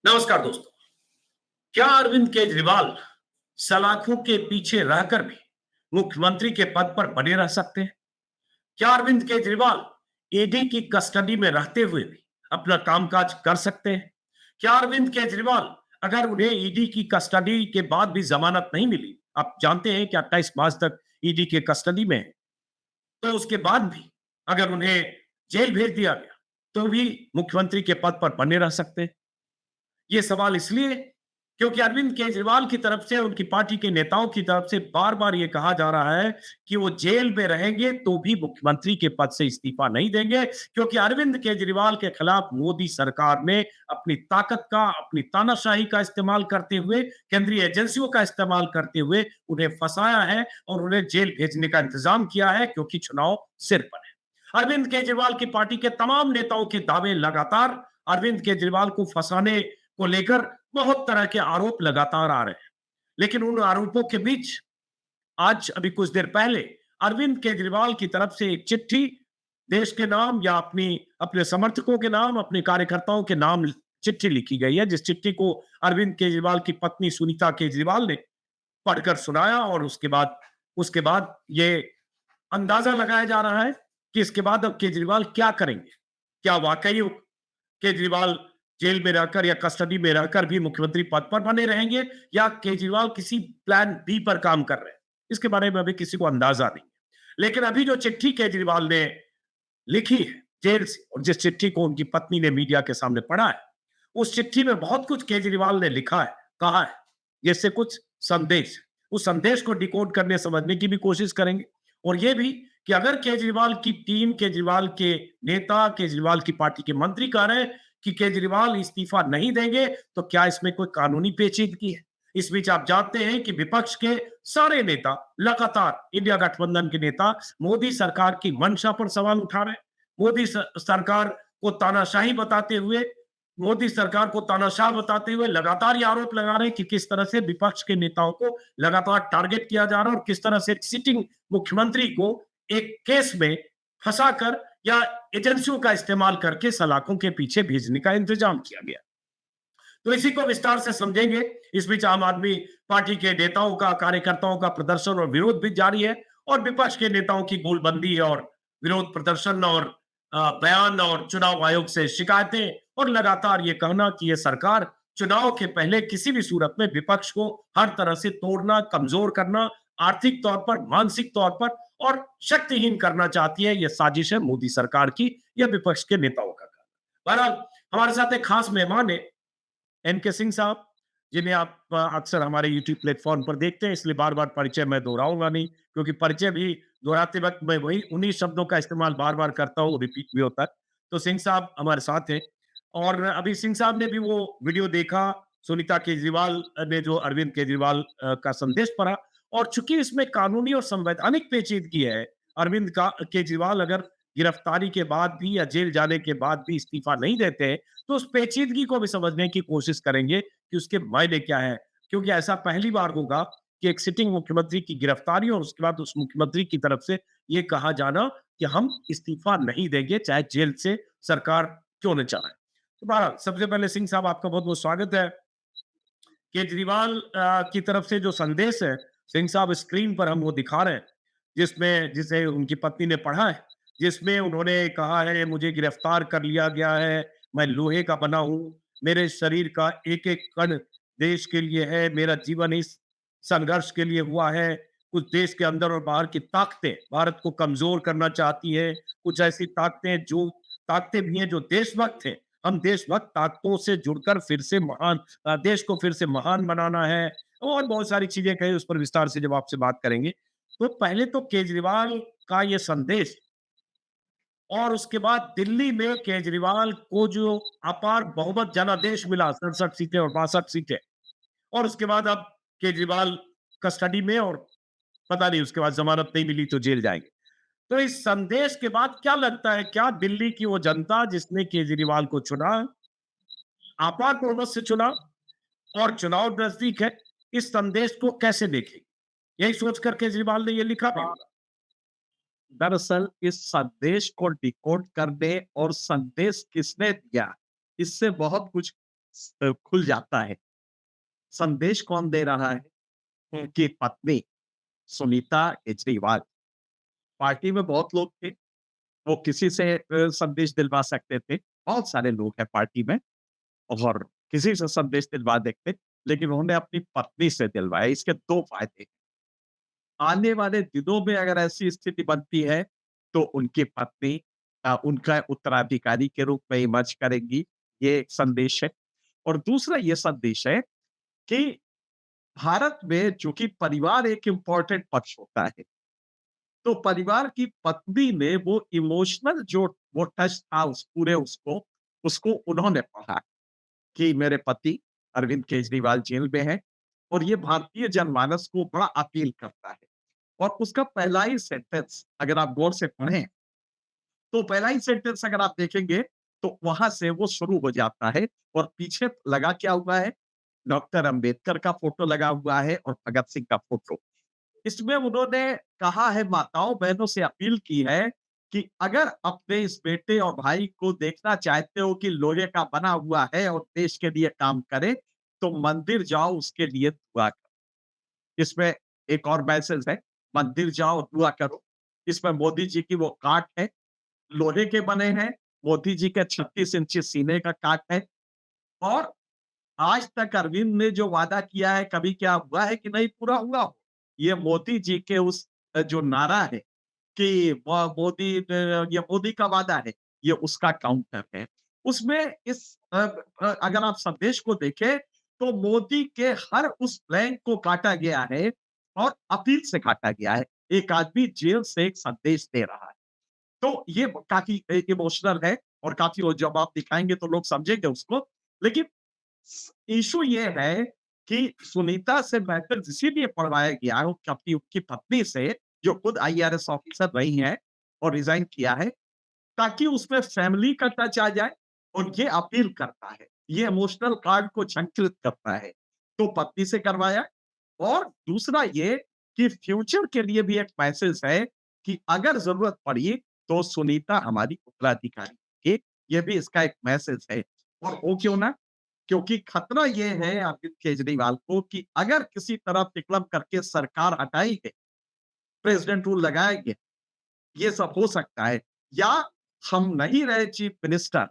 नमस्कार दोस्तों। क्या अरविंद केजरीवाल सलाखों के पीछे रहकर भी मुख्यमंत्री के पद पर बने रह सकते हैं? क्या अरविंद केजरीवाल ईडी की कस्टडी में रहते हुए भी अपना कामकाज कर सकते हैं? क्या अरविंद केजरीवाल, अगर उन्हें ईडी की कस्टडी के बाद भी जमानत नहीं मिली, आप जानते हैं कि 28 मार्च तक ईडी के कस्टडी में है, तो उसके बाद भी अगर उन्हें जेल भेज दिया गया, तो भी मुख्यमंत्री के पद पर बने रह सकते हैं? ये सवाल इसलिए क्योंकि अरविंद केजरीवाल की तरफ से, उनकी पार्टी के नेताओं की तरफ से बार-बार ये कहा जा रहा है कि वो जेल में रहेंगे तो भी मुख्यमंत्री के पद से इस्तीफा नहीं देंगे, क्योंकि अरविंद केजरीवाल के खिलाफ मोदी सरकार ने अपनी ताकत का, अपनी तानाशाही का इस्तेमाल करते हुए, केंद्रीय एजेंसियों का इस्तेमाल करते हुए उन्हें फंसाया है और उन्हें जेल भेजने का इंतजाम किया है, क्योंकि चुनाव सिर पर है। अरविंद केजरीवाल की पार्टी के तमाम नेताओं के दावे लगातार अरविंद केजरीवाल को फंसाने को लेकर बहुत तरह के आरोप लगातार आ रहे हैं। लेकिन उन आरोपों के बीच आज अभी कुछ देर पहले अरविंद केजरीवाल की तरफ से एक चिट्ठी देश के नाम या अपने समर्थकों के नाम, अपने कार्यकर्ताओं के नाम चिट्ठी लिखी गई है, जिस चिट्ठी को अरविंद केजरीवाल की पत्नी सुनीता केजरीवाल ने पढ़कर सुनाया और उसके बाद ये अंदाजा लगाया जा रहा है कि इसके बाद अब केजरीवाल क्या करेंगे? क्या वाकई केजरीवाल जेल में रहकर या कस्टडी में रहकर भी मुख्यमंत्री पद पर बने रहेंगे, या केजरीवाल किसी प्लान बी पर काम कर रहे हैं? इसके बारे में अभी किसी को अंदाजा नहीं है। लेकिन अभी जो चिट्ठी केजरीवाल ने लिखी है जेल से, और जिस चिट्ठी को उनकी पत्नी ने मीडिया के सामने पढ़ा है, उस चिट्ठी में बहुत कुछ केजरीवाल ने लिखा है, कहा है, जैसे कुछ संदेश। उस संदेश को डिकोड करने, समझने की भी कोशिश करेंगे, और ये भी कि अगर केजरीवाल की टीम, केजरीवाल के नेता, केजरीवाल की पार्टी के मंत्री कह रहे हैं कि केजरीवाल इस्तीफा नहीं देंगे, तो क्या इसमें कोई कानूनी पेचीदगी है? इस बीच आप जानते हैं कि विपक्ष के सारे नेता लगातार, इंडिया गठबंधन के नेता मोदी सरकार की मंशा पर सवाल उठा रहे हैं। सरकार को तानाशाही बताते हुए, मोदी सरकार को तानाशाह बताते हुए लगातार ये आरोप लगा रहे हैं कि किस तरह से विपक्ष के नेताओं को लगातार टारगेट किया जा रहा है और किस तरह से सिटिंग मुख्यमंत्री को एक केस में फंसाकर या एजेंसियों का इस्तेमाल करके सलाखों के पीछे भेजने का इंतजाम किया गया। तो इसी को विस्तार से समझेंगे। इस बीच आम आदमी पार्टी के नेताओं का, कार्यकर्ताओं का प्रदर्शन और विरोध भी जारी है, और विपक्ष के नेताओं की गोलबंदी और विरोध प्रदर्शन और बयान और चुनाव आयोग से शिकायतें, और लगातार ये कहना कि ये सरकार चुनाव के पहले किसी भी सूरत में विपक्ष को हर तरह से तोड़ना, कमजोर करना, आर्थिक तौर पर, मानसिक तौर पर और शक्तिहीन करना चाहती है। यह साजिश है मोदी सरकार की, यह विपक्ष के नेताओं का कहना। बहरहाल, हमारे साथ एक खास मेहमान है, एनके सिंह साहब, जिन्हें आप अक्सर हमारे यूट्यूब प्लेटफॉर्म पर देखते हैं, इसलिए बार-बार परिचय मैं दोहराऊँगा नहीं, क्योंकि परिचय भी दोहराते वक़्त मैं वही उन्हीं शब्दों का इस्तेमाल बार-बार करता हूँ, रिपीट भी होता है। तो सिंह साहब हमारे साथ हैं, और अभी सिंह साहब ने भी वो वीडियो देखा, सुनीता केजरीवाल ने जो अरविंद केजरीवाल का संदेश पढ़ा, और चूँकि इसमें कानूनी और संवैधानिक पेचीदगी है, अरविंद का केजरीवाल अगर गिरफ्तारी के बाद भी या जेल जाने के बाद भी इस्तीफा नहीं देते हैं, तो उस पेचीदगी को भी समझने की कोशिश करेंगे कि उसके मायने क्या है। क्योंकि ऐसा पहली बार होगा कि एक सिटिंग मुख्यमंत्री की गिरफ्तारी और उसके बाद उस मुख्यमंत्री की तरफ से ये कहा जाना कि हम इस्तीफा नहीं देंगे, चाहे जेल से सरकार क्यों न चाहे। तो बहरहाल, सबसे पहले सिंह साहब, आपका बहुत-बहुत स्वागत है। केजरीवाल की तरफ से जो संदेश है, सिंह साहब स्क्रीन पर हम वो दिखा रहे हैं, जिसे उनकी पत्नी ने पढ़ा है, जिसमें उन्होंने कहा है, मुझे गिरफ्तार कर लिया गया है, मैं लोहे का बना हूँ, मेरे शरीर का एक-एक कण देश के लिए है, मेरा जीवन इस संघर्ष के लिए हुआ है। कुछ देश के अंदर और बाहर की ताकतें भारत को कमज़ोर करना चाहती हैं, कुछ ऐसी ताकतें भी हैं जो देशभक्त हैं। हम देशभक्त ताकतों से जुड़कर फिर से देश को फिर से महान बनाना है, और बहुत सारी चीजें कही, उस पर विस्तार से जब आपसे बात करेंगे। तो पहले तो केजरीवाल का ये संदेश, और उसके बाद दिल्ली में केजरीवाल को जो अपार बहुमत जनादेश मिला, 67 सीटें और 62 सीटें, और उसके बाद अब केजरीवाल कस्टडी में, और पता नहीं उसके बाद जमानत नहीं मिली तो जेल जाएंगे। तो इस संदेश के बाद क्या लगता है, क्या दिल्ली की वो जनता जिसने केजरीवाल को चुना, आपात बहुमत से चुना, और चुनाव नजदीक है, इस संदेश को कैसे देखें? यही सोचकर केजरीवाल ने ये लिखा भी होगा। दरअसल इस संदेश को डिकोड करने और संदेश किसने दिया, इससे बहुत कुछ खुल जाता है। संदेश कौन दे रहा है? उनकी पत्नी सुनीता केजरीवाल। पार्टी में बहुत लोग थे, वो किसी से संदेश दिलवा सकते थे। बहुत सारे लोग हैं पार्टी में और किसी से संदेश दिलवा देते, लेकिन उन्होंने अपनी पत्नी से दिलवाया। इसके 2 फायदे हैं। आने वाले दिनों में अगर ऐसी स्थिति बनती है, तो उनकी पत्नी उनका उत्तराधिकारी के रूप में इमर्ज करेंगी, ये एक संदेश है। और दूसरा ये संदेश है कि भारत में चूँकि परिवार एक इम्पोर्टेंट पक्ष होता है, तो परिवार की पत्नी ने वो इमोशनल जो वो टच था उस पूरे उसको उन्होंने पढ़ा कि मेरे पति अरविंद केजरीवाल जेल में हैं और ये भारतीय जनमानस को बड़ा अपील करता है। और उसका पहला ही सेंटेंस अगर आप गौर से पढ़ें, तो पहला ही सेंटेंस अगर आप देखेंगे, तो वहाँ से वो शुरू हो जाता है और पीछे लगा क्या हुआ है? डॉक्टर अंबेडकर का फ़ोटो लगा हुआ है और भगत सिंह का फ़ोटो। इसमें उन्होंने कहा है माताओं-बहनों से अपील की है कि अगर अपने इस बेटे और भाई को देखना चाहते हो कि लोहे का बना हुआ है और देश के लिए काम करे, तो मंदिर जाओ उसके लिए दुआ करो। इसमें एक और मैसेज है, मंदिर जाओ दुआ करो। इसमें मोदी जी की वो काट है, लोहे के बने हैं, मोदी जी के 36 इंची सीने का काट है और आज तक अरविंद ने जो वादा किया है, कभी क्या हुआ है कि नहीं पूरा हुआ हो? ये मोदी जी के उस जो नारा है कि मोदी ये मोदी का वादा है, ये उसका काउंटर है। उसमें अगर आप संदेश को देखें, तो मोदी के हर उस प्लान को काटा गया है और अपील से काटा गया है। एक आदमी जेल से एक संदेश दे रहा है। तो ये काफ़ी इमोशनल है और काफ़ी वो जब आप दिखाएँगे तो लोग समझेंगे उसको। लेकिन इश्यू ये है कि सुनीता से मैसेज इसीलिए पढ़वाया गया है क्योंकि उनकी पत्नी से जो खुद आईआरएस ऑफिसर रही हैं और रिज़ाइन किया है, ताकि उसमें फैमिली का टच आ जाए और ये अपील करता है। ये इमोशनल कार्ड को झंकृत करता है। तो पत्नी से करवाया और दूसरा ये कि फ्यूचर के लिए भी एक मैसेज है कि अगर ज़रूरत पड़ी तो सुनीता हमारी उत्तराधिकारी ये भी इसका एक मैसेज है। और हो क्यों ना? क्योंकि खतरा ये है अरविंद केजरीवाल को कि अगर किसी तरह विक्लम करके सरकार हटाएँगे, प्रेसिडेंट रूल लगाएँगे, ये सब हो सकता है या हम नहीं रहे चीफ मिनिस्टर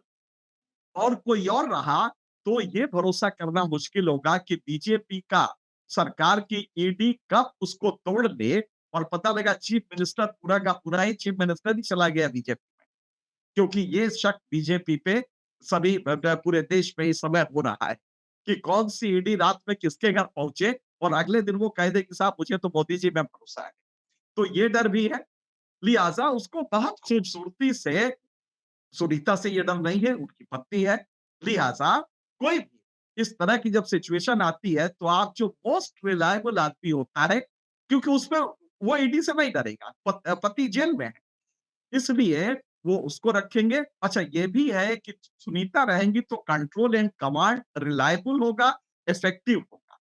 और कोई और रहा, तो ये भरोसा करना मुश्किल होगा कि बीजेपी का सरकार की ईडी कब उसको तोड़ दे और पता लगा चीफ मिनिस्टर पूरा का पूरा ही चीफ मिनिस्टर ही चला गया बीजेपी में। क्योंकि ये शक बीजेपी पे सभी पूरे देश में इस समय हो रहा है कि कौन-सी ईडी रात में किसके घर पहुँचे और अगले दिन वो कह दे कि साहब मुझे तो मोदी जी में भरोसा है। तो ये डर भी है, लिहाज़ा उसको बहुत खूबसूरती से सुनीता से ये डर नहीं है, उनकी पत्नी है। लिहाज़ा कोई भी इस तरह की जब सिचुएशन आती है, तो आप जो मोस्ट रिलायबल आदमी होता है, क्योंकि उसमें वो ईडी से नहीं डरेगा, पति जेल में है। इसलिए वो उसको रखेंगे। अच्छा ये भी है कि सुनीता रहेंगी तो कंट्रोल एंड कमांड रिलायबल होगा, इफेक्टिव होगा।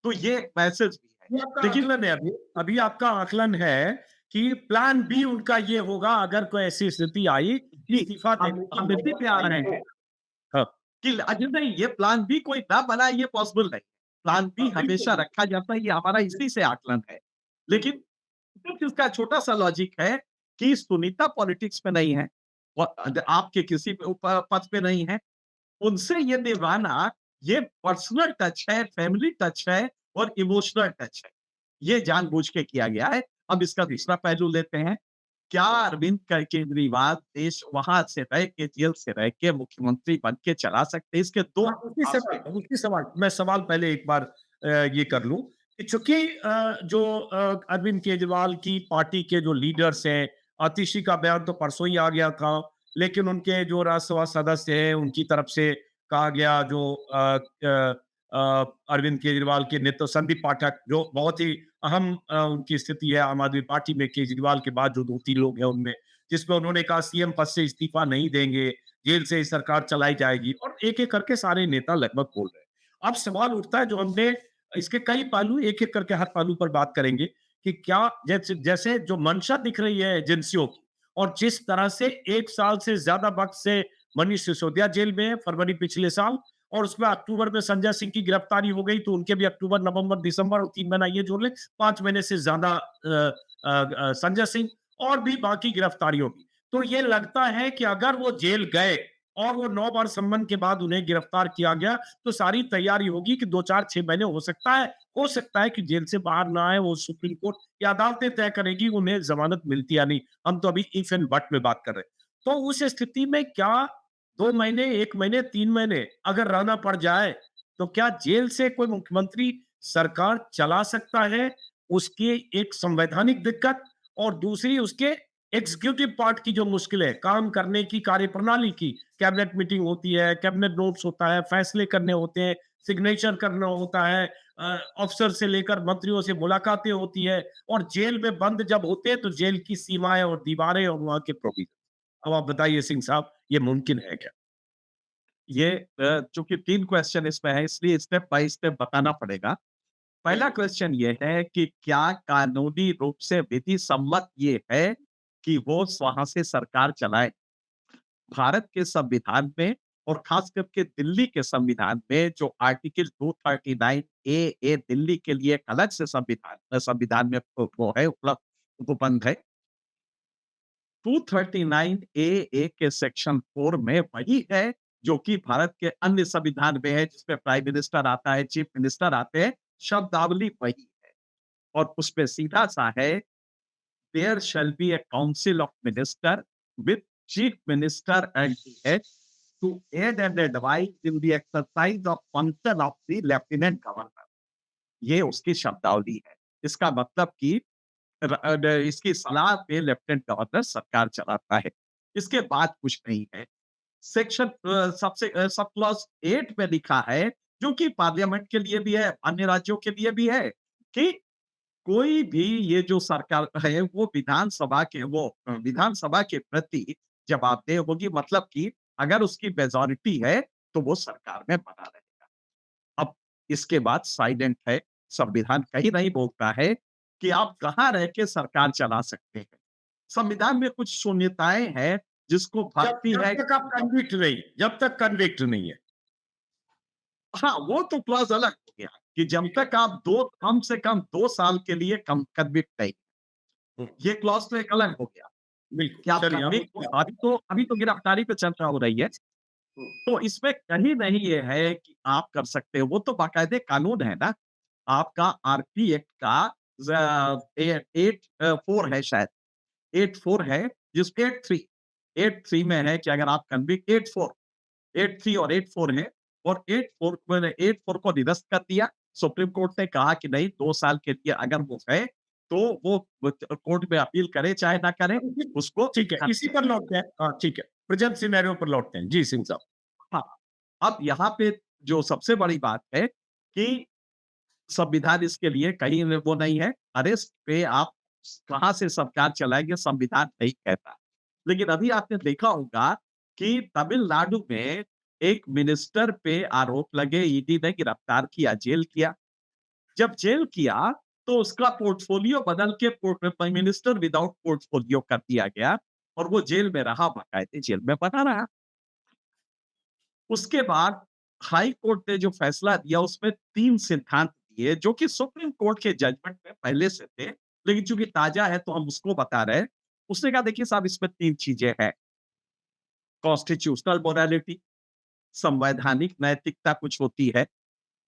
तो ये एक मैसेज भी है। ये आपका लेकिन आकलन है अभी अभी आपका आकलन है कि प्लान बी उनका ये होगा अगर कोई ऐसी स्थिति आई जी, इस्तीफा देने की हम इसी नौबत पे आ आई रहे तो हैं हाँ, कि अजी नहीं ये प्लान बी कोई ना बनाए ये पॉसिबल नहीं। प्लान बी हमेशा बिल्कुल। रखा जाता है, ये हमारा इसी से आकलन है। लेकिन सिर्फ इसका छोटा-सा लॉजिक है कि सुनीता पॉलिटिक्स में नहीं है, आपके किसी भी पद पे नहीं है। उनसे ये निभाना, ये पर्सनल टच है, फैमिली टच है और इमोशनल टच है। ये जानबूझ के किया गया है। अब इसका दूसरा पहलू लेते हैं। क्या अरविंद केजरीवाल देश वहाँ से रह के, जेल से रह के मुख्यमंत्री बन के चला सकते हैं? इसके 2 हाँ, एस्पेक्ट उसी सवाल मैं सवाल पहले एक बार ये कर लूँ कि चूँकि जो अरविंद केजरीवाल की पार्टी के जो लीडर्स हैं, आतिशी का बयान तो परसों ही आ गया था, लेकिन उनके जो राज्यसभा सदस्य हैं, उनकी तरफ से कहा गया जो अरविंद केजरीवाल के नेतृत्व संदीप पाठक जो बहुत ही अहम उनकी स्थिति है आम आदमी पार्टी में केजरीवाल के बाद जो 2-3 लोग हैं उनमें, जिसमें उन्होंने कहा सीएम पद से इस्तीफा नहीं देंगे, जेल से ही सरकार चलाई जाएगी और एक-एक करके सारे नेता लगभग बोल रहे हैं। अब सवाल उठता है जो हमने इसके कई पहलू एक-एक करके हर पहलू पर बात करेंगे कि क्या जैसे जैसे जो मंशा दिख रही है एजेंसियों की और जिस तरह से 1 साल से ज़्यादा वक़्त से मनीष सिसोदिया जेल में है, फरवरी पिछले साल और उसमें अक्टूबर में संजय सिंह की गिरफ्तारी हो गई, तो उनके भी अक्टूबर, नवंबर, दिसंबर और 3 महीना ये जोड़ लें, 5 महीने से ज़्यादा संजय सिंह और भी बाकी गिरफ्तारी होगी। तो ये लगता है कि अगर वो जेल गए और वो 9 बार संबंध के बाद उन्हें गिरफ्तार किया गया, तो सारी तैयारी होगी कि 2, 4, 6 महीने हो सकता है कि जेल से बाहर ना आए, वो सुप्रीम कोर्ट या अदालतें तय करेगी उन्हें ज़मानत मिलती या नहीं। हम तो अभी इफ एंड बट में बात कर रहे हैं। तो उस स्थिति में क्या 2 महीने, 1 महीने, 3 महीने अगर रहना पड़ जाए, तो क्या जेल से कोई मुख्यमंत्री सरकार चला सकता है? उसकी एक संवैधानिक दिक्कत और दूसरी उसके एग्जीक्यूटिव पार्ट की जो मुश्किल है, काम करने की, कार्यप्रणाली की, कैबिनेट मीटिंग होती है, कैबिनेट नोट्स होता है, फैसले करने होते हैं, सिग्नेचर करना होता है, अफ़सर से लेकर मंत्रियों से मुलाकातें होती है और जेल में बंद जब होते हैं, तो जेल की सीमाएँ और दीवारें और वहाँ के प्रोविज़न। अब आप बताइए सिंह साहब, ये मुमकिन है क्या? ये चूँकि 3 क्वेश्चन इसमें है इसलिए स्टेप बाय स्टेप बताना पड़ेगा। पहला क्वेश्चन ये है कि क्या कानूनी रूप से विधि सम्मत ये है कि वो वहाँ से सरकार चलाए? भारत के संविधान में और खास करके दिल्ली के संविधान में जो आर्टिकल 239 ए दिल्ली के लिए एक अलग से संविधान में वो है उपलब्ध उपबंध है। 239 ए के सेक्शन 4 में वही है जो कि भारत के अन्य संविधान में है जिसमें प्राइम मिनिस्टर आता है, चीफ मिनिस्टर आते हैं, शब्दावली वही है और उसपे सीधा-सा है there shall be a council of minister with chief minister at the head to aid and advise in the exercise of function of the lieutenant governor. ये उसकी शब्दावली है। इसका मतलब कि इसकी सलाह पे लेफ्टिनेंट गवर्नर सरकार चलाता है। इसके बाद कुछ नहीं है। सेक्शन सब क्लॉज 8 में लिखा है, जो कि पार्लियामेंट के लिए भी है, अन्य राज्यों के लिए भी है, कि कोई भी ये जो सरकार है वो विधानसभा के प्रति जवाबदेह होगी मतलब कि अगर उसकी मेजॉरिटी है तो वो सरकार में बना रहेगा। अब इसके बाद साइलेंट है, संविधान कहीं नहीं बोलता है कि आप कहाँ रह के सरकार चला सकते हैं। संविधान में कुछ शून्यताएँ हैं जिसको जब भरती जब है। तक आप कन्विक्ट नहीं जब तक कन्विक्ट नहीं है। हाँ, वो तो क्लॉज़ अलग हो गया कि जब ठीक है। तक आप 2 कम से कम 2 साल के लिए कम कन्विक्ट नहीं, हुँ, ये क्लॉज़ तो एक अलग हो गया। बिल्कुल। कि आप चलिए हम कन्विक्ट उसमें अभी तो गिरफ्तारी पे चर्चा हो रही है। हुँ, तो इसमें कहीं नहीं ये है कि आप कर सकते हो, वो तो बाकायदे कानून है ना। आपका आरपी एक्ट का 4 है शायद, 84 है जिसमें 83 में है कि अगर आप कन्विक्ट 83 और 84 है और 84 को निरस्त कर दिया। सुप्रीम कोर्ट ने कहा कि नहीं 2 साल के लिए अगर वो है, तो वो कोर्ट में अपील करे चाहे ना करे, उसको ठीक है, इसी पर लौटते हैं। हाँ, ठीक है। प्रेज़ेंट सिनेरियो पर लौटते हैं। जी, सिंह साहब। हाँ, अब यहाँ पे जो सबसे बड़ी बात है कि संविधान इसके लिए कहीं वो नहीं है, अरेस्ट पे आप कहाँ से सरकार चलाएँगे संविधान नहीं कहता। लेकिन अभी आपने देखा होगा कि तमिलनाडु में एक मिनिस्टर पे आरोप लगे, ईडी ने गिरफ्तार किया, जेल किया। जब जेल किया तो उसका पोर्टफोलियो बदल के प्राइम मिनिस्टर विदाउट पोर्टफोलियो कर दिया गया और वो जेल में रहा, बाकायदे जेल में बना रहा। उसके बाद हाई कोर्ट ने जो फैसला दिया उसमें 3 सिद्धांत दिए जो कि सुप्रीम कोर्ट के जजमेंट में पहले से थे, लेकिन चूंकि ताजा है तो हम उसको बता रहे हैं। उसने कहा देखिए साहब इसमें 3 चीजें हैं। कॉन्स्टिट्यूशनल मोरालिटी, संवैधानिक नैतिकता कुछ होती है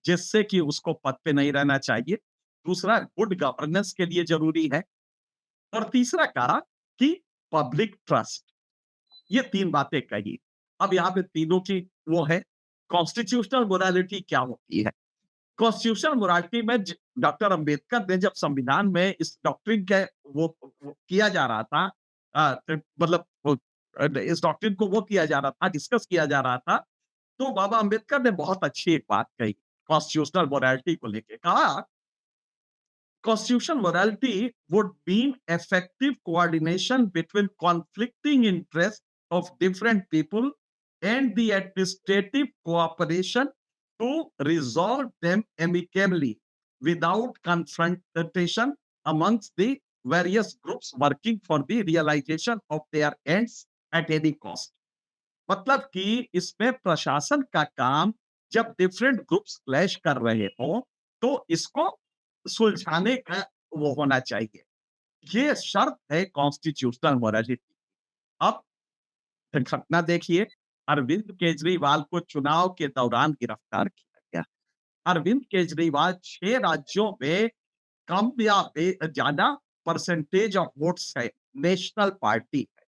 जिससे कि उसको पद पे नहीं रहना चाहिए। दूसरा गुड गवर्नेंस के लिए जरूरी है और तीसरा कहा कि पब्लिक ट्रस्ट। ये 3 बातें कही। अब यहाँ पे तीनों की वो है। कॉन्स्टिट्यूशनल मोरालिटी क्या होती है? कॉन्स्टिट्यूशनल मोरालिटी में डॉक्टर अंबेडकर ने जब संविधान में इस डॉक्ट्रिन के वो किया जा रहा था, मतलब इस डॉक्ट्रिन को वो किया जा रहा था, डिस्कस किया जा रहा था, तो बाबा अंबेडकर ने बहुत अच्छी एक बात कही कॉन्स्टिट्यूशनल मोरालिटी को लेके। कहा constitutional morality would mean effective coordination between conflicting interests of different people and the administrative cooperation to resolve them amicably without confrontation amongst the various groups working for the realization of their ends at any cost. मतलब कि इसमें प्रशासन का काम जब different groups clash कर रहे हो, तो इसको सुलझाने का वो होना चाहिए। ये शर्त है कॉन्स्टिट्यूशनल मोरालिटी। अब घटना देखिए, अरविंद केजरीवाल को चुनाव के दौरान गिरफ्तार किया गया। अरविंद केजरीवाल 6 राज्यों में कम या ज्यादा परसेंटेज ऑफ वोट्स है, नेशनल पार्टी है,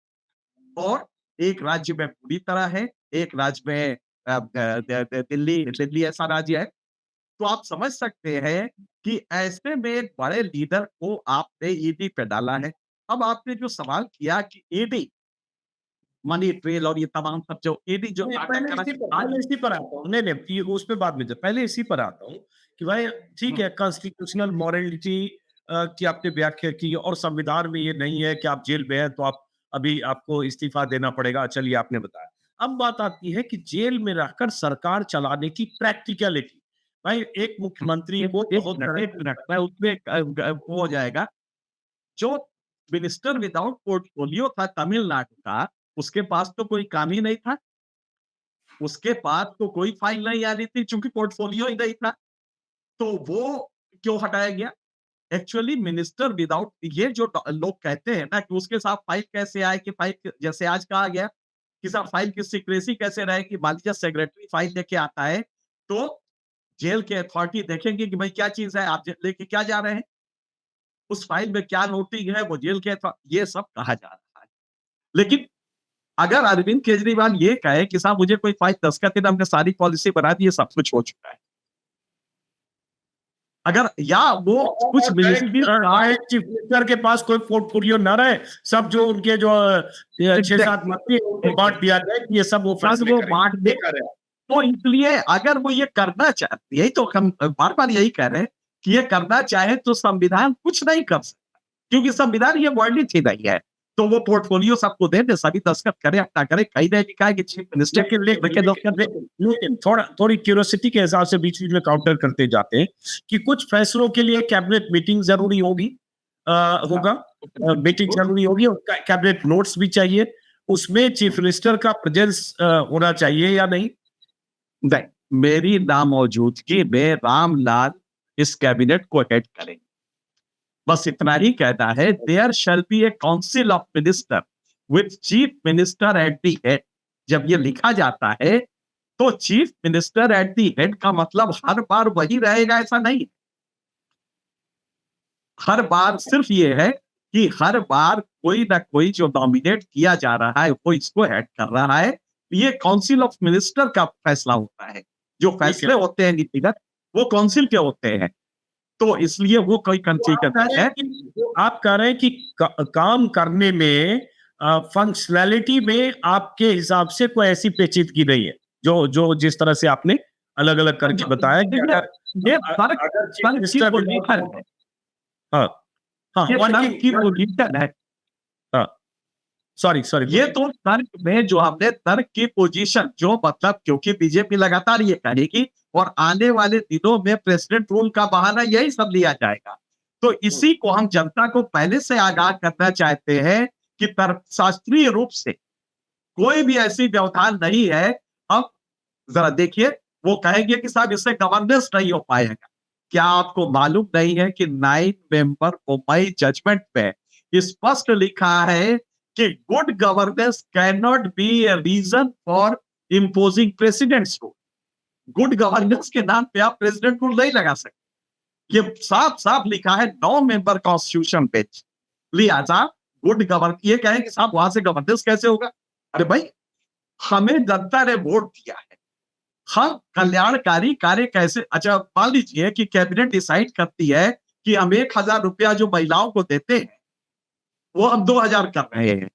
और एक राज्य में पूरी तरह है, एक राज्य में दिल्ली दिल्ली ऐसा राज्य है। तो आप समझ सकते हैं कि ऐसे में एक बड़े लीडर को आपने ईडी पे डाला है। अब आपने जो सवाल किया कि ईडी, मनी ट्रेल और ये तमाम सब जो ईडी जो नहीं, नाटक करा पहले इसी पर आता हूँ। नहीं, नहीं, ये उस पे बाद में पहले इसी पर आता हूँ कि भाई ठीक है, कॉन्स्टिट्यूशनल मॉरलिटी की आपने व्याख्या की और संविधान में ये नहीं है कि आप जेल में हैं तो आप अभी आपको इस्तीफा देना पड़ेगा। चलिए, आपने बताया। अब बात आती है कि जेल में रहकर सरकार चलाने की प्रैक्टिकलिटी। भाई एक मुख्यमंत्री को बहुत एक मिनट मैं उसमें वो हो जाएगा। जो मिनिस्टर विदाउट पोर्टफोलियो था तमिलनाडु का, उसके पास तो कोई काम ही नहीं था। उसके पास तो कोई फाइल नहीं आ रही थी क्योंकि पोर्टफोलियो ही नहीं था। तो वो क्यों हटाया गया? एक्चुअली मिनिस्टर विदाउट, ये जो लोग कहते हैं ना कि उसके साथ फाइल कैसे आए, कि फाइल जैसे आज कहा गया कि साहब फाइल की सीक्रेसी कैसे रहे, कि मान लीजिए सेक्रेटरी फाइल लेके आता है तो जेल के अथॉरिटी देखेंगे कि भाई क्या चीज है, आप लेके क्या जा रहे हैं, उस फाइल में क्या नोटिंग है, वो जेल के ये सब कहा जा रहा है। लेकिन अगर अरविंद केजरीवाल ये कहे कि साहब मुझे कोई फाइल दस्तखत है, हमने सारी पॉलिसी बना दी है, सब कुछ हो चुका है, अगर या वो कुछ मिनिस्ट्री चीफ मिनिस्टर के पास कोई पोर्टफोलियो ना रहे, सब जो उनके जो 6-7 मंत्री हैं, उनको बांट दिया जाए कि ये सब वो फैसले वो करें। बांट दे। तो इसलिए अगर वो ये करना चाहते, यही तो हम बार बार यही कह रहे हैं कि ये करना चाहे तो संविधान कुछ नहीं कर सकता, क्योंकि संविधान ये वर्णित ही नहीं है। तो वो पोर्टफोलियो सबको दे दे, सभी दस्तखत करे अपना करे, कहीं नहीं लिखा है कि चीफ मिनिस्टर लेकिन थोड़ी क्यूरियोसिटी के हिसाब से बीच बीच में काउंटर करते जाते हैं कि कुछ फैसलों के लिए कैबिनेट मीटिंग जरूरी होगी, होगा, मीटिंग जरूरी होगी और कैबिनेट नोट्स भी चाहिए, उसमें चीफ मिनिस्टर का प्रेजेंस होना चाहिए या नहीं? नहीं, मेरी नामौजूदगी में रामलाल इस कैबिनेट को हेड करेंगे, बस इतना ही कहना है। There shall be a council of minister with chief minister at the head. जब ये लिखा जाता है तो chief minister at the head का मतलब हर बार वही रहेगा ऐसा नहीं। हर बार सिर्फ ये है कि हर बार कोई ना कोई जो नॉमिनेट किया जा रहा है वो इसको हेड कर रहा है। ये काउंसिल ऑफ मिनिस्टर का फैसला होता है, जो फैसले होते हैं नीतिगत वो काउंसिल के होते हैं, तो इसलिए वो कोई कंसीडर नहीं है। आप कह रहे हैं कि काम करने में फंक्शनैलिटी में आपके हिसाब से कोई ऐसी पेचीदगी नहीं है, जो जो जिस तरह से आपने अलग अलग करके बताया कि ये अगर चीफ की मिनिस्टर पोजीशन है, हाँ हाँ ये वर्किंग की पोजीशन है। हाँ सॉरी ये तो तर्क में जो हमने तर्क की पोजीशन, जो मतलब क्योंकि बीजेपी लगातार ये कहेगी और आने वाले दिनों में प्रेसिडेंट रूल का बहाना यही सब लिया जाएगा, तो इसी को हम जनता को पहले से आगाह करना चाहते हैं कि तर्कशास्त्रीय रूप से कोई भी ऐसी व्यवधान नहीं है। अब जरा देखिए, वो कहेंगे कि साहब इससे गवर्नेंस नहीं हो पाएगा। क्या आपको मालूम नहीं है कि 9 मेंबर मुंबई जजमेंट में स्पष्ट लिखा है कि good governance can not be a reason for imposing president's rule. Good governance के नाम पे आप प्रेसिडेंट रूल नहीं लगा सकते, ये साफ साफ लिखा है 9 मेंबर कॉन्स्टिट्यूशन बेंच। लिहाजा गुड गवर्न, ये कहें कि साहब वहां से गवर्नेंस कैसे होगा? अरे भाई, हमें जनता ने वोट दिया है, हम कल्याणकारी कार्य कैसे, अच्छा मान लीजिए कि कैबिनेट डिसाइड करती है कि हम 1000 रुपया जो महिलाओं को देते हैं वो हम 2000 कर रहे हैं,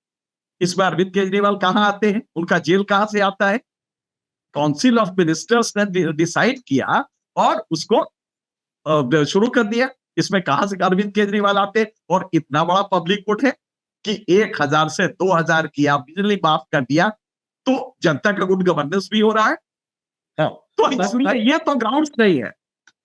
इसमें अरविंद केजरीवाल कहां आते हैं, उनका जेल कहां से आता है? काउंसिल ऑफ मिनिस्टर्स ने डिसाइड किया और उसको शुरू कर दिया। इसमें कहां से अरविंद केजरीवाल आते हैं? और इतना बड़ा पब्लिक वोट है कि 1000 से 2000 किया, बिजली माफ कर दिया, तो जनता का गुड गवर्नेंस भी हो रहा है। तो इसलिए ये तो ग्राउंड्स नहीं है।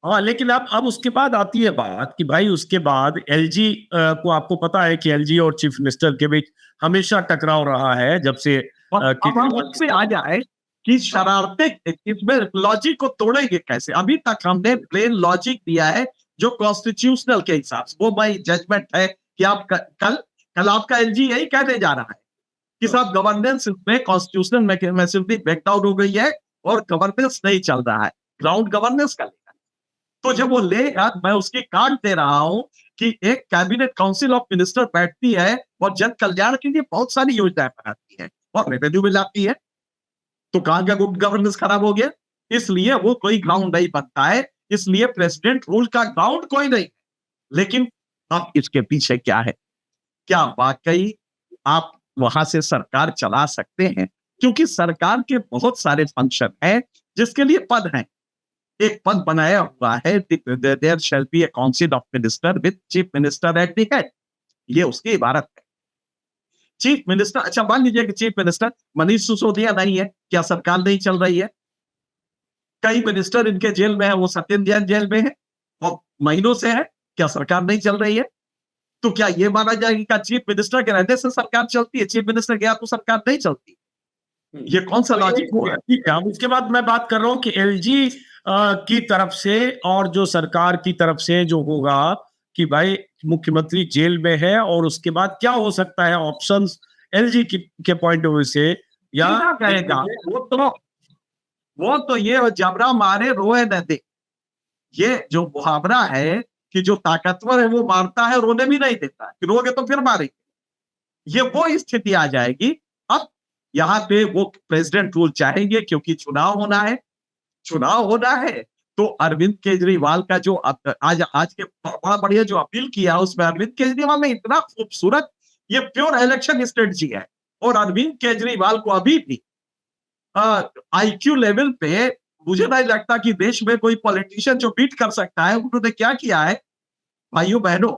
हाँ, लेकिन अब उसके बाद आती है बात कि भाई उसके बाद एलजी को, आपको पता है कि एलजी और चीफ मिनिस्टर के बीच हमेशा टकराव रहा है जब से अब हम उससे आ जाए कि शरारतें इसमें लॉजिक को तोड़ेंगे कैसे? अभी तक हमने प्लेन लॉजिक दिया है जो कॉन्स्टिट्यूशनल के हिसाब से, वो भाई जजमेंट है कि आप कल आपका एलजी यही कहने जा रहा है कि साहब गवर्नेंस में कॉन्स्टिट्यूशनल मैक्सिमली ब्रेकडाउन हो गई है और गवर्नेंस नहीं चल रहा है, ग्राउंड गवर्नेंस का लेगा। तो जब वो लेगा, मैं उसकी कार्ड दे रहा हूं कि एक कैबिनेट काउंसिल ऑफ मिनिस्टर बैठती है और जन कल्याण के लिए बहुत सारी योजनाएं बनाती है और रेवेन्यू में लाती है, तो कहां का गुड गवर्नेंस खराब हो गया? इसलिए वो कोई ग्राउंड नहीं बनता है, इसलिए प्रेसिडेंट रूल का ग्राउंड कोई नहीं। लेकिन अब इसके पीछे क्या है? क्या वाकई आप वहां से सरकार चला सकते हैं? क्योंकि सरकार के बहुत सारे फंक्शन हैं जिसके लिए पद हैं। एक पद बनाया हुआ है, there shall be a council of minister with chief minister at the head, ये उसकी इबारत है। चीफ मिनिस्टर, अच्छा मान लीजिए कि चीफ मिनिस्टर मनीष सिसोदिया नहीं है, क्या सरकार नहीं चल रही है? कई मिनिस्टर इनके जेल में है, वो सत्येंद्र जैन जेल में है और महीनों से है, क्या सरकार नहीं चल रही है? तो क्या ये माना जाएगा कि चीफ मिनिस्टर के रहने से सरकार चलती है, चीफ मिनिस्टर गया तो सरकार नहीं चलती? ये कौन सा लॉजिक हुआ? ठीक है, अब उसके बाद मैं बात कर रहा हूं कि एलजी की तरफ से और जो सरकार की तरफ से जो होगा कि भाई मुख्यमंत्री जेल में है और उसके बाद क्या हो सकता है ऑप्शंस एलजी के पॉइंट ऑफ व्यू से, या क्या कहेगा वो तो ये जबरा मारे रोए न दे, ये जो मुहावरा है कि जो ताकतवर है वो मारता है, रोने भी नहीं देता, कि रोगे तो फिर मारेंगे, ये वो स्थिति आ जाएगी। अब यहाँ पे वो प्रेसिडेंट रूल चाहेंगे क्योंकि चुनाव होना है, तो अरविंद केजरीवाल का जो आज के बड़ा बढ़िया जो अपील किया उसमें अरविंद केजरीवाल ने इतना खूबसूरत, ये प्योर इलेक्शन स्ट्रेटजी है। और अरविंद केजरीवाल को अभी भी आईक्यू लेवल पे मुझे नहीं लगता कि देश में कोई पॉलिटिशियन जो बीट कर सकता है। उन्होंने क्या किया है भाइयों बहनों,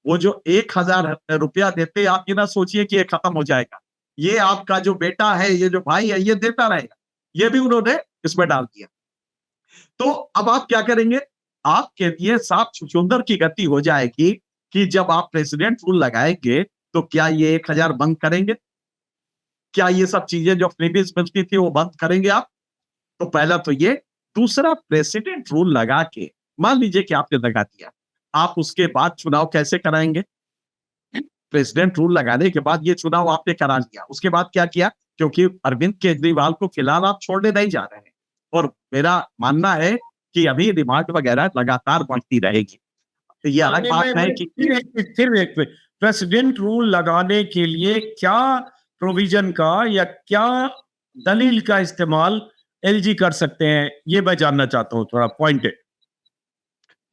वो जो 1000 रुपया देते, आप ये ना सोचिए कि ये खत्म हो जाएगा, ये आपका जो बेटा है, ये जो भाई है, ये देता रहेगा, ये भी उन्होंने इसमें डाल दिया। तो अब आप क्या करेंगे? आपके लिए साफ चुकंदर की गति हो जाएगी कि जब आप प्रेसिडेंट रूल लगाएंगे तो क्या ये 1000 बंद करेंगे? क्या ये सब चीजें जो फ्रीबीज मिलती थी वो बंद करेंगे आप? तो पहला तो ये। दूसरा, प्रेसिडेंट रूल लगा के मान लीजिए कि आपने लगा दिया, आप उसके बाद चुनाव कैसे कराएंगे? प्रेसिडेंट रूल लगाने के बाद ये चुनाव आपने करा लिया, उसके बाद क्या किया? क्योंकि अरविंद केजरीवाल को फिलहाल आप छोड़ने नहीं जा रहे हैं और मेरा मानना है कि अभी रिमांड वगैरह लगातार बढ़ती रहेगी। तो ये अलग बात है कि फिर प्रेसिडेंट रूल लगाने के लिए क्या प्रोविजन का या क्या दलील का इस्तेमाल एलजी कर सकते हैं, ये मैं जानना चाहता हूं, थोड़ा पॉइंटेड।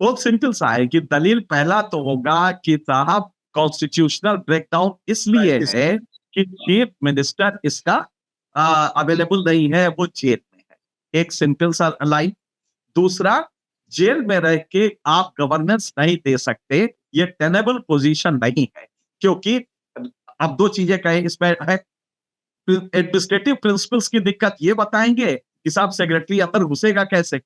बहुत सिंपल सा है कि दलील पहला तो होगा कि साहब कॉन्स्टिट्यूशनल ब्रेकडाउन इसलिए है कि चीफ मिनिस्टर इसका अवेलेबल नहीं है, वो जेल में है। एक सिंपल सा लाइन। दूसरा, जेल में रह के आप गवर्नेंस नहीं दे सकते, ये टेनेबल पोजीशन नहीं है, क्योंकि अब दो चीजें कहें इसमें है। एडमिनिस्ट्रेटिव प्रिंसिपल्स की दिक्कत ये बताएंगे कि साहब सेक्रेटरी अंदर घुसेगा कैसे?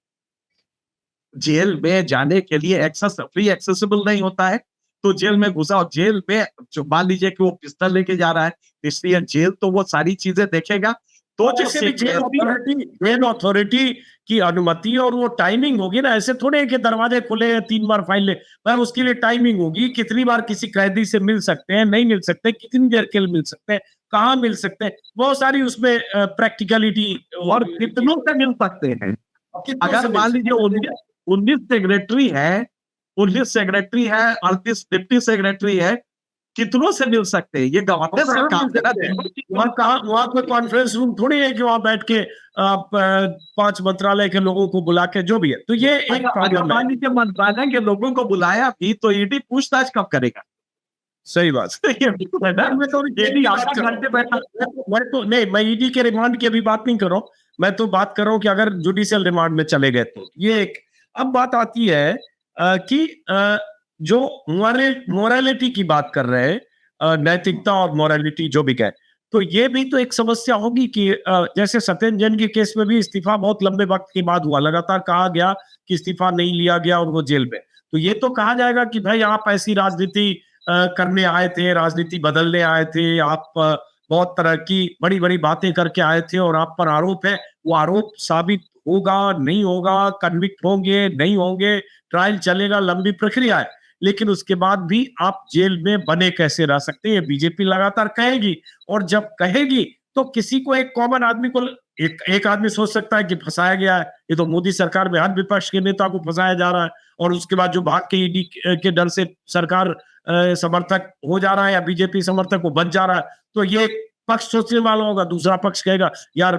जेल में जाने के लिए एक्सेस फ्री एक्सेसिबल नहीं होता है, तो जेल में घुसा और जेल में जो मान लीजिए कि वो पिस्टल लेके जा रहा है, इसलिए जेल तो वो सारी चीजें देखेगा। तो जो जेल अथॉरिटी की अनुमति और वो टाइमिंग होगी ना, ऐसे थोड़े कि दरवाजे खुले 3 बार फाइल ले, पर उसके लिए टाइमिंग होगी, कितनी बार किसी कैदी से मिल सकते हैं, नहीं मिल सकते, कितनी देर के लिए मिल सकते हैं, कहाँ मिल सकते हैं, बहुत सारी उसमें प्रैक्टिकलिटी। और कितनों से मिल सकते हैं? अगर मान लीजिए 19 सेक्रेटरी है, 38 डिप्टी सेक्रेटरी है, कितनों से मिल सकते हैं? ये गवर्नर का काम है ना। वहां पे कॉन्फ्रेंस रूम थोड़ी है कि वहां बैठ के आप 5 मंत्रालय के लोगों को बुला के, जो भी है, तो ये एक प्रॉब्लम है। मान लीजिए मंत्रालय के लोगों को बुलाया भी तो ईडी पूछताछ कब करेगा? सही बात नहीं, मैं ईडी के रिमांड की अभी बात नहीं कर रहा हूं, मैं तो बात कर रहा हूं कि अगर जुडिशियल रिमांड में चले गए तो ये एक। अब बात आती है कि जो मोरालिटी की बात कर रहे हैं, नैतिकता और मोरालिटी जो भी कहे, तो ये भी तो एक समस्या होगी कि जैसे सत्येंद्र जैन के केस में भी इस्तीफा बहुत लंबे वक्त के बाद हुआ, लगातार कहा गया कि इस्तीफा नहीं लिया गया और वो जेल में, तो ये तो कहा जाएगा कि भाई आप ऐसी राजनीति करने आए थे, राजनीति बदलने आए थे, आप बहुत तरह की बड़ी-बड़ी बातें करके आए थे और आप पर आरोप है, वो आरोप साबित होगा, नहीं होगा, कन्विक्ट होंगे, नहीं होंगे, ट्रायल चलेगा, लंबी प्रक्रिया है। लेकिन उसके बाद भी आप जेल में बने कैसे रह सकते हैं, ये बीजेपी लगातार कहेगी और जब कहेगी, तो किसी को एक कॉमन आदमी को एक एक आदमी सोच सकता है कि फँसाया गया है, ये तो मोदी सरकार में हर विपक्ष के नेता को फँसाया जा रहा है और उसके बाद जो भाग के ईडी के डर से सरकार समर्थक हो जा रहा है या बीजेपी समर्थक वो बच जा रहा है, तो ये एक पक्ष सोचने वाला होगा, दूसरा पक्ष कहेगा यार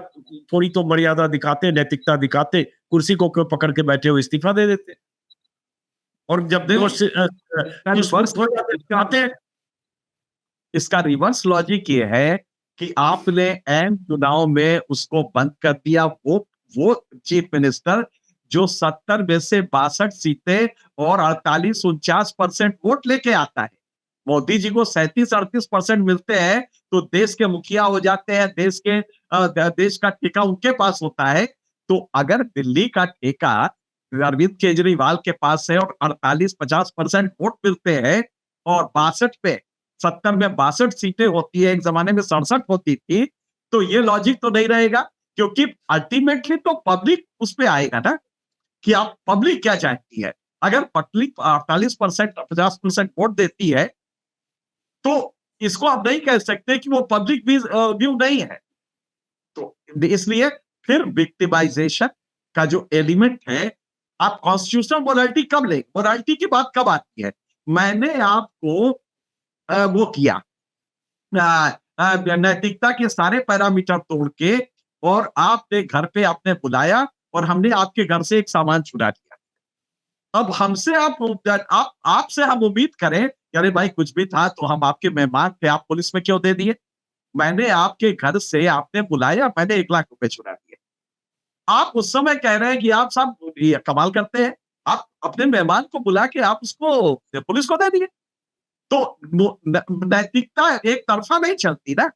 थोड़ी तो मर्यादा दिखाते, नैतिकता दिखाते, कुर्सी को क्यों पकड़ के बैठे हो, इस्तीफा दे देते। और जब दोष रिवर्स दिखाते हैं इसका रिवर्स लॉजिक ये है कि आपने ऐन चुनाव में उसको बंद कर दिया, वो चीफ मिनिस्टर जो 70 में से 62 सीटें और 48-49% वोट लेके आता है। मोदी जी को 37-38% मिलते हैं तो देश के मुखिया हो जाते हैं, देश का ठेका उनके पास होता है। तो अगर दिल्ली का ठेका अरविंद केजरीवाल के पास है और 48-50% वोट मिलते हैं और 62 पे 70 में 62 सीटें होती है, एक जमाने में 67 होती थी, तो ये लॉजिक तो नहीं रहेगा क्योंकि अल्टीमेटली तो पब्लिक उस पे आएगा ना कि आप पब्लिक क्या चाहती है। अगर पब्लिक 48% 50% वोट देती है, तो इसको आप नहीं कह सकते कि वो पब्लिक व्यू नहीं है। तो इसलिए फिर विक्टिमाइजेशन का जो एलिमेंट है, आप कॉन्स्टिट्यूशनल मोरालिटी कब लेंगे? मोरालिटी की बात कब आती है? मैंने आपको वो किया नैतिकता के सारे पैरामीटर तोड़ के और आपने घर पे आपने बुलाया और हमने आपके घर से एक सामान चुरा लिया। अब हमसे आप आपसे हम उम्मीद करें कि अरे भाई कुछ भी था तो हम आपके मेहमान थे, आप पुलिस में क्यों दे दिए? मैंने आपके घर से आपने बुलाया, मैंने 1 लाख रुपए चुरा लिए। आप उस समय कह रहे हैं कि आप साहब ये कमाल करते हैं। आप अपने मेहमान को बुला के आप उसको पुलिस को दे दिए। तो नैतिकता एक तरफा नहीं चलती ना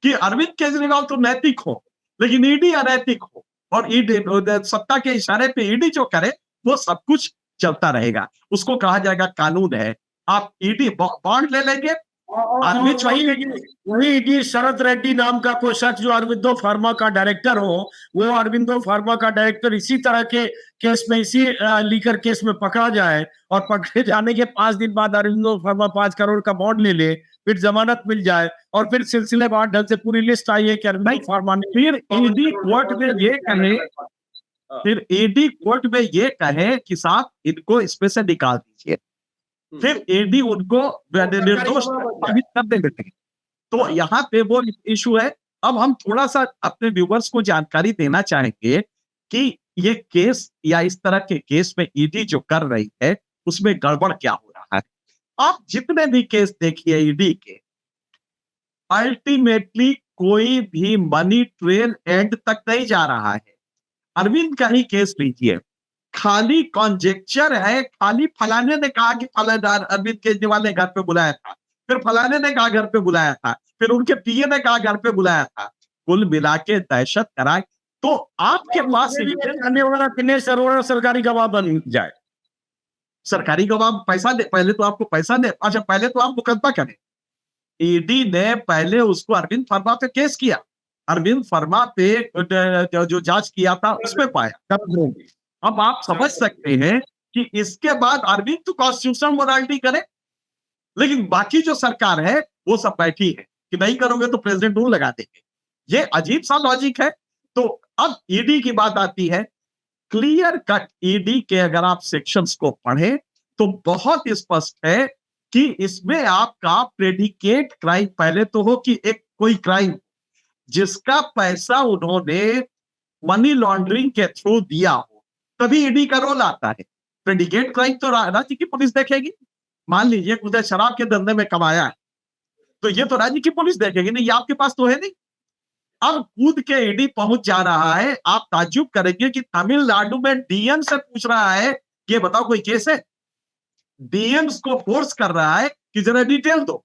कि अरविंद केजरीवाल तो नैतिक हो लेकिन ईडी अनैतिक हो और ईडी सत्ता के इशारे पे ईडी जो करे वो सब कुछ चलता रहेगा। उसको कहा जाएगा कानून है। आप ईडी बॉन्ड ले लेंगे आदमी वही शरद रेड्डी नाम का कोई शख्स जो अरविंदो फार्मा का डायरेक्टर हो, वो अरविंदो फार्मा का डायरेक्टर इसी तरह के केस में इसी लीकर केस में पकड़ा जाए और पकड़े जाने के 5 दिन बाद अरविंदो फार्मा 5 करोड़ का बॉन्ड ले ले, फिर जमानत मिल जाए और फिर सिलसिलेवार ढंग से पूरी लिस्ट आई है कि अरविंदो फार्मा ने फिर ईडी कोर्ट में ये कहे फिर ईडी कोर्ट में ये कहे कि साहब इनको इसमें से निकाल दीजिए। फिर ईडी उनको निर्दोष साबित कर देंगे। तो यहाँ पे वो इशू है। अब हम थोड़ा-सा अपने व्यूअर्स को जानकारी देना चाहेंगे कि ये केस या इस तरह के केस में ईडी जो कर रही है, उसमें गड़बड़ क्या हो रहा है? आप जितने भी केस देखिए ईडी के, अल्टीमेटली कोई भी मनी ट्रेल एंड तक नहीं जा रहा है। अरविंद का ही केस लीजिए, खाली कॉन्जेक्चर है, खाली फलाने ने कहा कि अरविंद केजरीवाल ने घर पे बुलाया था, फिर फलाने ने कहा घर पे बुलाया था, फिर उनके पीए ने कहा घर पे बुलाया था। कुल मिला के दहशत कराए तो आपके पास आने वाला दिनेश अरोड़ा सरकारी गवाह बन जाए। सरकारी गवाह पैसा दे, पहले तो आपको पैसा दे। अच्छा पहले तो आप मुकदमा करें। ईडी ने पहले उसको अरविंद वर्मा पे केस किया, अरविंद वर्मा पे जो जांच किया था उसमें पाया। अब आप समझ सकते हैं कि इसके बाद अरविंद तो कॉन्स्टिट्यूशनल मोरालिटी करे, लेकिन बाकी जो सरकार है वो सब बैठी है कि नहीं करोगे तो प्रेसिडेंट रूल लगा देंगे। ये अजीब सा लॉजिक है। तो अब ईडी की बात आती है, क्लियर कट ईडी के अगर आप सेक्शंस को पढ़ें तो बहुत स्पष्ट है कि इसमें आपका प्रेडिकेट क्राइम पहले तो हो कि एक कोई क्राइम जिसका पैसा उन्होंने मनी लॉन्ड्रिंग के थ्रू दिया हो, तभी ईडी का रोल आता है। प्रेडिकेट क्राइम तो राज्य की पुलिस देखेगी। मान लीजिए कुछ शराब के धंधे में कमाया है, तो ये तो राज्य की पुलिस देखेगी नहीं, ये आपके पास तो है नहीं। अब कूद के ईडी पहुंच जा रहा है। आप ताज्जुब करेंगे कि तमिलनाडु में डीएम से पूछ रहा है कि ये बताओ कोई केस है। डीएम को फोर्स कर रहा है कि जरा डिटेल दो।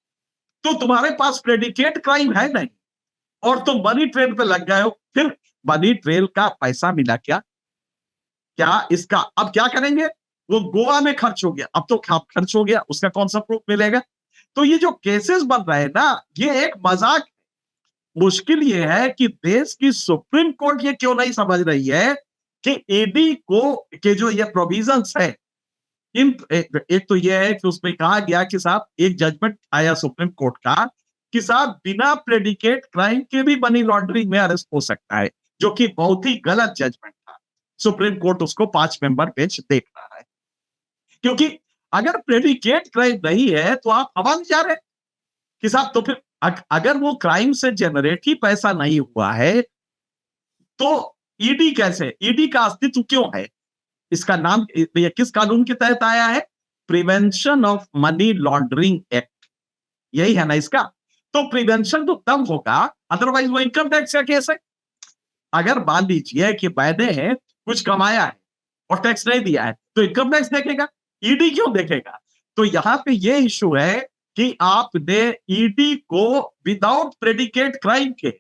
तो तुम्हारे पास प्रेडिकेट क्राइम है नहीं और तुम मनी ट्रेल पे लग गए हो। फिर मनी ट्रेल का पैसा मिला क्या इसका अब क्या करेंगे? वो गोवा में खर्च हो गया, अब तो खर्च हो गया, उसका कौन सा प्रूफ मिलेगा? तो ये जो केसेस बन रहे हैं ना, ये एक मजाक है। मुश्किल ये है कि देश की सुप्रीम कोर्ट ये क्यों नहीं समझ रही है कि ईडी को के जो ये प्रोविजंस है, एक तो ये है कि उसमें कहा गया कि साहब एक जजमेंट आया सुप्रीम कोर्ट का कि साहब बिना प्रेडिकेट क्राइम के भी मनी लॉन्ड्रिंग में अरेस्ट हो सकता है, जो कि बहुत ही गलत जजमेंट था। सुप्रीम कोर्ट उसको 5 मेंबर बेंच देख रहा है, क्योंकि अगर प्रेडिकेट क्राइम नहीं है तो आप हवा में जा रहे हैं कि साहब, तो फिर अगर वो क्राइम से जनरेट ही पैसा नहीं हुआ है तो ईडी कैसे, ईडी का अस्तित्व क्यों है? इसका नाम ये किस कानून के तहत आया है? Prevention of money laundering act, यही है ना इसका। तो प्रिवेंशन तो तब होगा, अदरवाइज वो इनकम टैक्स का केस है। अगर मान लीजिए कि मैंने कुछ कमाया है और टैक्स नहीं दिया है तो इनकम टैक्स देखेगा, ईडी क्यों देखेगा? तो यहां पे ये इशू है कि आपने ईडी को विदाउट प्रेडिकेट क्राइम के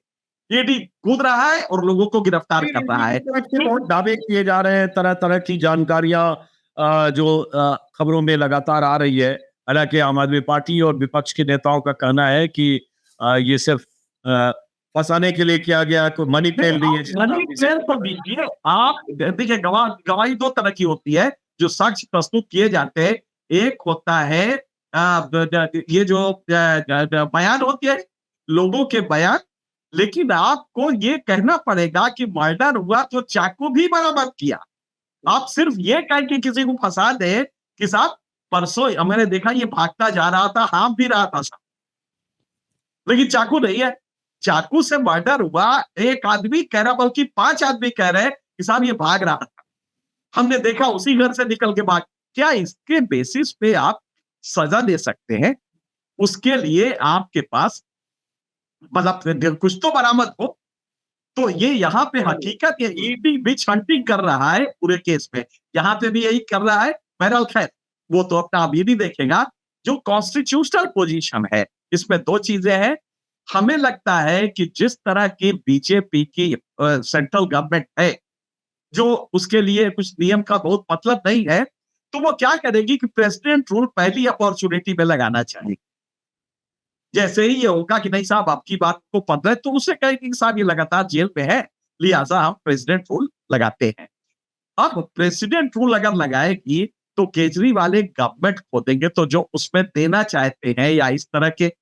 ईडी कूद रहा है और लोगों को गिरफ्तार कर रहा है। बहुत दावे किए जा रहे हैं, तरह तरह की जानकारियां जो खबरों में लगातार आ रही है। हालांकि आम आदमी पार्टी और विपक्ष के नेताओं का कहना है कि ये सिर्फ फंसाने के लिए किया गया, कोई मनी ट्रेल नहीं है। मनी ट्रेल तो दीजिए आप, देखिए गवाही दो तरह की होती है जो साक्ष्य प्रस्तुत किए जाते हैं। एक होता है ये जो बयान होती है, लोगों के बयान, लेकिन आपको ये कहना पड़ेगा कि मर्डर हुआ तो चाकू भी बरामद किया। आप सिर्फ ये कह के किसी को फंसा दे कि साहब परसों मैंने देखा ये भागता जा रहा था, हाँफ भी रहा था साहब, लेकिन चाकू नहीं है। चाकू से मर्डर हुआ, एक आदमी कह रहा, बल्कि 5 आदमी कह रहे कि साहब ये भाग रहा था, हमने देखा उसी घर से निकल के भाग। क्या इसके बेसिस पे आप सजा दे सकते हैं? उसके लिए आपके पास मतलब कुछ तो बरामद हो। तो ये यहाँ पे हकीकत ये ईडी विच हंटिंग कर रहा है पूरे केस में, यहाँ पे भी यही कर रहा है। बहरहाल खैर वो तो अपना अब ईडी देखेगा। जो कॉन्स्टिट्यूशनल पोजीशन है इसमें 2 चीजें हैं। हमें लगता है कि जिस तरह की बीजेपी की सेंट्रल गवर्नमेंट है, जो उसके लिए कुछ नियम का बहुत मतलब नहीं है, तो वो क्या करेगी कि प्रेसिडेंट रूल पहली अपॉर्चुनिटी में लगाना चाहिए। जैसे ही ये होगा कि नहीं साहब आपकी बात को 15, तो उसे कहेगी कि साहब ये लगातार जेल पे है, लिहाजा हम प्रेसिडेंट रूल लगाते हैं। अब प्रेसिडेंट रूल अगर लगाएगी तो केजरीवाल एक गवर्नमेंट खोदेंगे, तो जो उसमें देना चाहते हैं या इस तरह के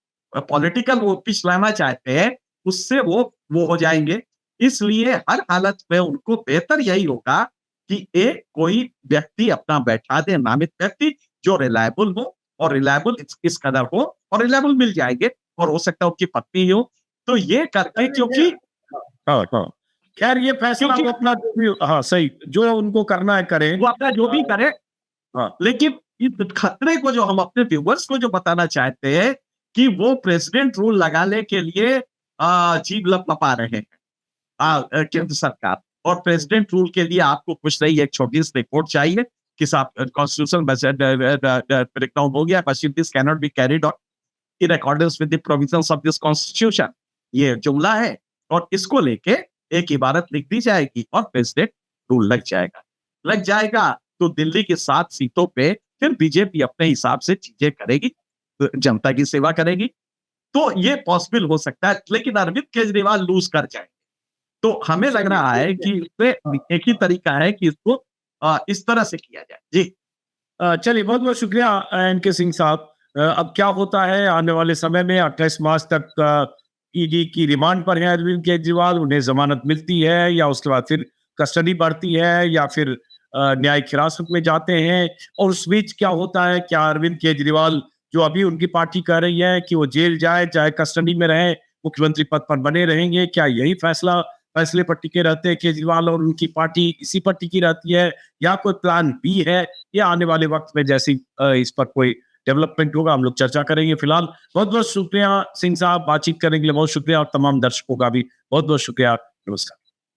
पॉलिटिकल वो पिच लाना चाहते हैं, उससे वो हो जाएंगे। इसलिए हर हालत में उनको बेहतर यही होगा कि एक कोई व्यक्ति अपना बैठा दे, नामित व्यक्ति जो रिलायबल हो, और रिलायबल इस कदर हो, और रिलायबल मिल जाएंगे, और हो सकता है उनकी पत्नी ही हो। तो ये करके, क्योंकि खैर ये फैसला वो अपना जो भी, हाँ सही, जो उनको करना है करें, वो अपना जो भी करे। हाँ। लेकिन इस खतरे को जो हम अपने व्यूअर्स को जो बताना चाहते हैं कि वो प्रेसिडेंट रूल लगाने के लिए जीभ लपलपा रहे हैं केंद्र सरकार, और प्रेसिडेंट रूल के लिए आपको कुछ नहीं, एक छोटी सी रिपोर्ट चाहिए कि साहब कॉन्स्टिट्यूशन ब्रेकडाउन हो गया, but this can not be carried out in accordance with the provisions of this constitution, ये जुमला है, और इसको लेके एक इबारत लिख दी जाएगी और प्रेसिडेंट रूल लग जाएगा। तो दिल्ली की 7 सीटों पे फिर बीजेपी अपने हिसाब से चीजें करेगी, जनता की सेवा करेगी। तो ये पॉसिबल हो सकता है, लेकिन अरविंद केजरीवाल लूज कर जाए। तो हमें लग रहा है कि एक ही तरीका है कि इसको इस तरह से किया जाए। जी चलिए, बहुत बहुत शुक्रिया एनके सिंह साहब। अब क्या होता है आने वाले समय में? 28 मार्च तक ईडी की रिमांड पर है अरविंद केजरीवाल, उन्हें जमानत मिलती है या उसके बाद फिर कस्टडी बढ़ती है या फिर न्यायिक हिरासत में जाते हैं, और उस बीच क्या होता है? क्या अरविंद केजरीवाल, जो अभी उनकी पार्टी कह रही है कि वो जेल जाए चाहे कस्टडी में रहे, मुख्यमंत्री पद पर बने रहेंगे, क्या यही फैसले पर टिके रहते हैं केजरीवाल और उनकी पार्टी इसी पर टिकी रहती है, या कोई प्लान बी है? या आने वाले वक्त में जैसी इस पर कोई डेवलपमेंट होगा हम लोग चर्चा करेंगे। फिलहाल बहुत बहुत शुक्रिया सिंह साहब, बातचीत करने के लिए बहुत शुक्रिया, और तमाम दर्शकों का भी बहुत बहुत शुक्रिया। नमस्कार।